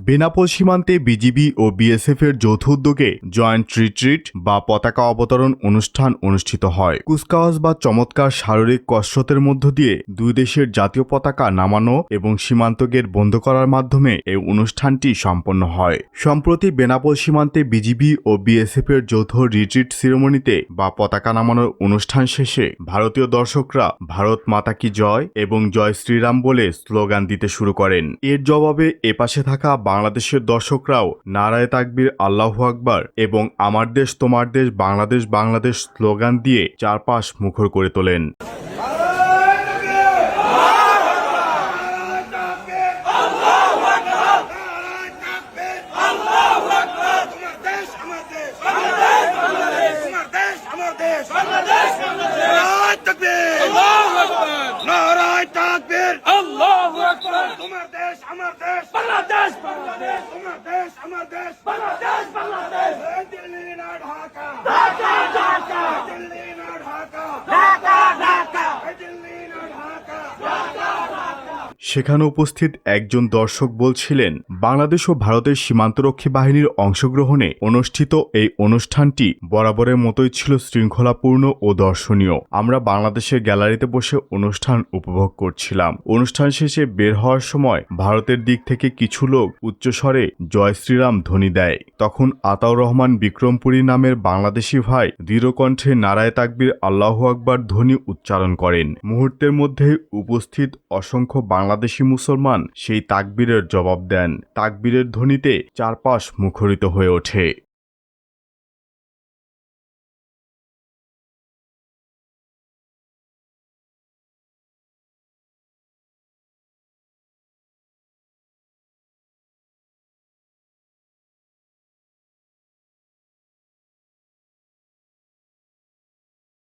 বেনাপোল সীমান্তে বিজিবি ও বিএসএফের যৌথ উদ্যোগে জয়েন্ট রিট্রিট বা পতাকা অবতরণ অনুষ্ঠান অনুষ্ঠিত হয়। কুচকাওয়াজ বা চমৎকার শারীরিক কসরতের মধ্য দিয়ে দুই দেশের জাতীয় পতাকা নামানো এবং সীমান্ত গেট বন্ধ করার মাধ্যমে এই অনুষ্ঠানটি সম্পন্ন হয়। সম্প্রতি বেনাপোল সীমান্তে বিজিবি ও বিএসএফের যৌথ রিট্রিট সেরেমনিতে বা পতাকা নামানোর অনুষ্ঠান শেষে ভারতীয় দর্শকরা ভারত মাতা কি জয় এবং জয় শ্রীরাম বলে স্লোগান দিতে শুরু করেন। এর জবাবে এপাশে থাকা বাংলাদেশের দর্শকরাও নারায়ে তাকবীর আল্লাহু আকবার এবং আমার দেশ তোমার দেশ বাংলাদেশ বাংলাদেশ স্লোগান দিয়ে চারপাশ মুখর করে তোলেন। সেখানে উপস্থিত একজন দর্শক বলছিলেন, বাংলাদেশ ও ভারতের সীমান্তরক্ষী বাহিনীর অংশগ্রহণে অনুষ্ঠিত এই অনুষ্ঠানটি বরাবরের মতোই ছিল শৃঙ্খলাপূর্ণ ও দর্শনীয়। আমরা বাংলাদেশের গ্যালারিতে বসে অনুষ্ঠান উপভোগ করছিলাম। অনুষ্ঠান শেষে বের হওয়ার সময় ভারতের দিক থেকে কিছু লোক উচ্চস্বরে জয় শ্রীরাম ধ্বনি দেয়। তখন আতাউর রহমান বিক্রমপুরী নামের বাংলাদেশি ভাই দৃঢ়কণ্ঠে নারায়ে তাকবীর আল্লাহু আকবার ধ্বনি উচ্চারণ করেন। মুহূর্তের মধ্যে উপস্থিত অসংখ্য বাংলাদেশি মুসলমান সেই তাকবীরের জবাব দেন। তাকবীরের ধ্বনিতে চারপাশ মুখরিত হয়ে ওঠে।